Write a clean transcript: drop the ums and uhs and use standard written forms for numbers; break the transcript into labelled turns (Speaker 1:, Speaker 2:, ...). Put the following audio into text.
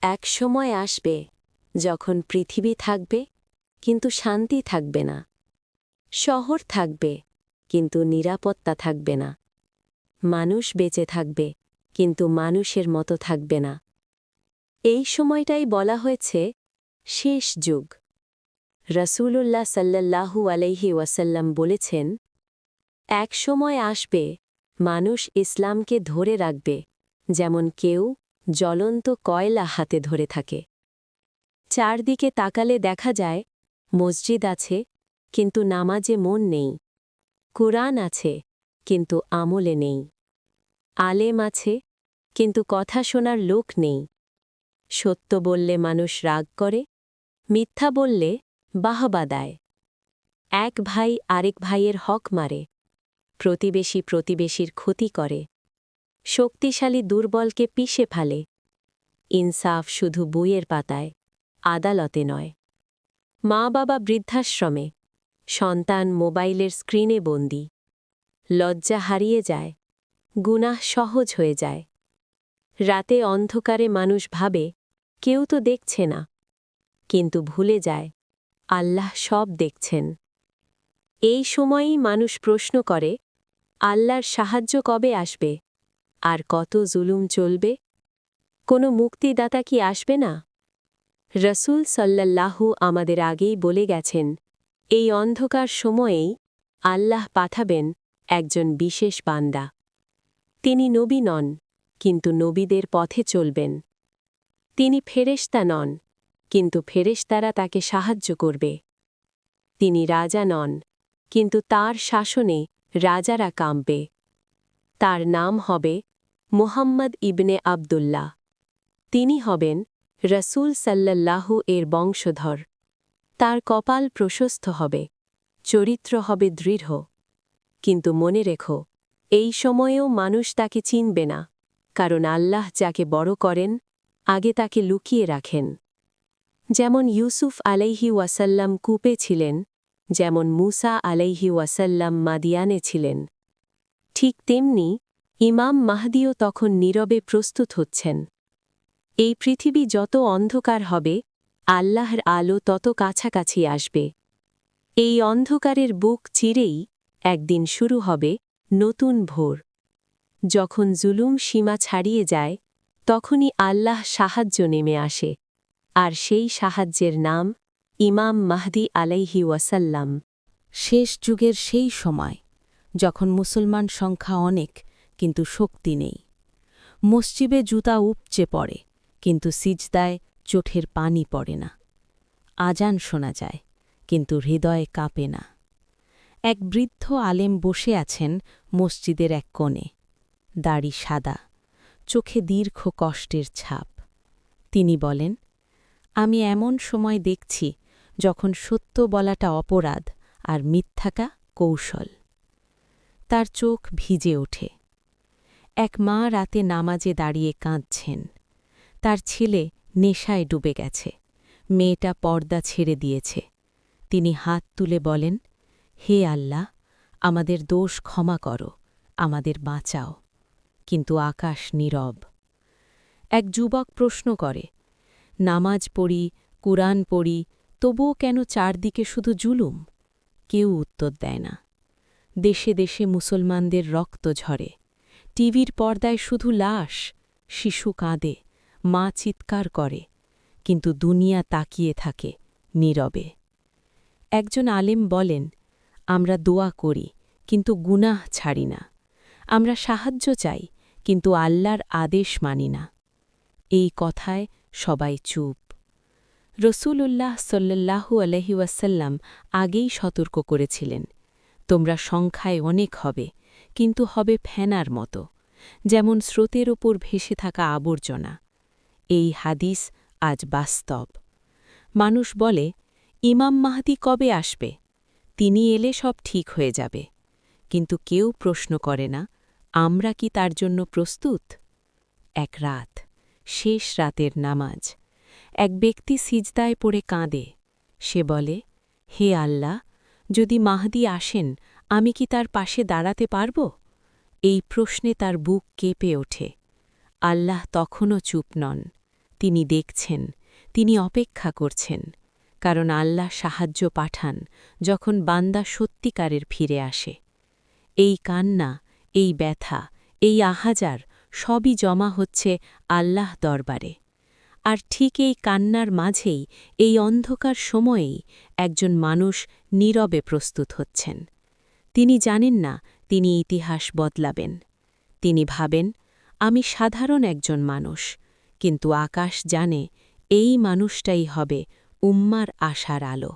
Speaker 1: এক সময় আসবে যখন পৃথিবী থাকবে কিন্তু শান্তি থাকবে না, শহর থাকবে কিন্তু নিরাপত্তা থাকবে না, মানুষ বেঁচে থাকবে কিন্তু মানুষের মতো থাকবে না। এই সময়টাই বলা হয়েছে শেষ যুগ। রাসূলুল্লাহ সাল্লাল্লাহু আলাইহি ওয়াসাল্লাম বলেছেন, এক সময় আসবে মানুষ ইসলামকে ধরে রাখবে যেমন কেউ জ্বলন্ত কয়লা হাতে ধরে থাকে। চারদিকে তাকালে দেখা যায় মসজিদ আছে কিন্তু নামাজে মন নেই, কুরআন আছে কিন্তু আমলে নেই, আলেম আছে কিন্তু কথা শোনার লোক নেই, সত্য বললে মানুষ রাগ করে, মিথ্যা বললে বাহবা দেয়, এক ভাই আরেক ভাইয়ের হক মারে, প্রতিবেশী প্রতিবেশীর ক্ষতি করে, শক্তিশালী দুর্বলকে পিষে ফেলে। ইনসাফ শুধু বইয়ের পাতায়, আদালতে নয়। মা বাবা বৃদ্ধাশ্রমে, সন্তান মোবাইলের স্ক্রিনে বন্দী। লজ্জা হারিয়ে যায়, গুনাহ সহজ হয়ে যায়। রাতে অন্ধকারে মানুষ ভাবে কেউ তো দেখছে না, কিন্তু ভুলে যায় আল্লাহ সব দেখছেন। এই সময়েই মানুষ প্রশ্ন করে, আল্লাহর সাহায্য কবে আসবে, আর কত জুলুম চলবে? কোনো মুক্তিদাতা কি আসবে না? রসূল সাল্লাল্লাহু আমাদের আগেই বলে গেছেন, এই অন্ধকার সময়েই আল্লাহ পাঠাবেন একজন বিশেষ বান্দা। তিনি নবী নন, কিন্তু নবীদের পথে চলবেন। তিনি ফেরেশতা নন, কিন্তু ফেরেশতারা তাকে সাহায্য করবে। তিনি রাজা নন, কিন্তু তার শাসনে রাজারা কাঁপবে। তার নাম হবে মুহাম্মদ ইবনে আবদুল্লাহ। তিনি হবেন রসূল সাল্লাল্লাহু এর বংশধর। তার কপাল প্রশস্ত হবে, চরিত্র হবে দৃঢ়। কিন্তু মনে রেখো, এই সময়েও মানুষ তাকে চিনবে না, কারণ আল্লাহ যাকে বড় করেন আগে তাকে লুকিয়ে রাখেন। যেমন ইউসুফ আলাইহি ওয়াসাল্লাম কূপে ছিলেন, যেমন মুসা আলাইহি ওয়াসাল্লাম মাদিয়ানে ছিলেন, ঠিক তেমনি ইমাম মাহদিও তখন নীরবে প্রস্তুত হচ্ছেন। এই পৃথিবী যত অন্ধকার হবে, আল্লাহর আলো তত কাছাকাছি আসবে। এই অন্ধকারের বুক চিরেই একদিন শুরু হবে নতুন ভোর। যখন জুলুম সীমা ছাড়িয়ে যায়, তখনই আল্লাহ সাহায্য নেমে আসে, আর সেই সাহায্যের নাম ইমাম মাহদি আলাইহি ওয়াসাল্লাম।
Speaker 2: শেষ যুগের সেই সময় যখন মুসলমান সংখ্যা অনেক কিন্তু শক্তি নেই, মসজিদে জুতা উপচে পড়ে কিন্তু সিজদায় চোখের পানি পড়ে না, আজান শোনা যায় কিন্তু হৃদয় কাঁপে না। এক বৃদ্ধ আলেম বসে আছেন মসজিদের এক কোণে, দাড়ি সাদা, চোখে দীর্ঘ কষ্টের ছাপ। তিনি বলেন, আমি এমন সময় দেখছি যখন সত্য বলাটা অপরাধ আর মিথ্যাকা কৌশল। তার চোখ ভিজে ওঠে। এক মা রাতে নামাজে দাঁড়িয়ে কাঁদছেন। তার ছেলে নেশায় ডুবে গেছে, মেয়েটা পর্দা ছেড়ে দিয়েছে। তিনি হাত তুলে বলেন, হে আল্লাহ, আমাদের দোষ ক্ষমা করো, আমাদের বাঁচাও। কিন্তু আকাশ নীরব। এক যুবক প্রশ্ন করে, নামাজ পড়ি, কুরআন পড়ি, তবুও কেন চারদিকে শুধু জুলুম? কেউ উত্তর দেয় না। দেশে দেশে মুসলমানদের রক্ত ঝরে, টিভির পর্দায় শুধু লাশ, শিশু কাঁদে, মা চিৎকার করে, কিন্তু দুনিয়া তাকিয়ে থাকে নীরবে। একজন আলেম বলেন, আমরা দোয়া করি কিন্তু গুনাহ ছাড়ি না, আমরা সাহায্য চাই কিন্তু আল্লাহর আদেশ মানি না। এই কথায় সবাই চুপ। রসূলুল্লাহ সাল্লাল্লাহু আলাইহি ওয়াসাল্লাম আগেই সতর্ক করেছিলেন, তোমরা সংখ্যায় অনেক হবে কিন্তু হবে ফেনার মতো, যেমন স্রোতের ওপর ভেসে থাকা আবর্জনা। এই হাদিস আজ বাস্তব। মানুষ বলে, ইমাম মাহদি কবে আসবে? তিনি এলে সব ঠিক হয়ে যাবে। কিন্তু কেউ প্রশ্ন করে না, আমরা কি তার জন্য প্রস্তুত? এক রাত, শেষ রাতের নামাজ। এক ব্যক্তি সিজদায় পড়ে কাঁদে। সে বলে, হে আল্লাহ, যদি মাহদি আসেন আমি কি তার পাশে দাঁড়াতে পারব? এই প্রশ্নে তার বুক কেঁপে ওঠে। আল্লাহ তখনও চুপ নন। তিনি দেখছেন, তিনি অপেক্ষা করছেন, কারণ আল্লাহ সাহায্য পাঠান যখন বান্দা সত্যিকারের ফিরে আসে। এই কান্না, এই ব্যথা, এই আহাজার সবই জমা হচ্ছে আল্লাহ দরবারে। আর ঠিক এই কান্নার মাঝেই, এই অন্ধকার সময়েই একজন মানুষ নীরবে প্রস্তুত হচ্ছেন। তিনি জানেন না তিনি ইতিহাস বদলাবেন। তিনি ভাবেন, আমি সাধারণ একজন মানুষ, কিন্তু আকাশ জানে এই মানুষটাই হবে উম্মার আশার আলো।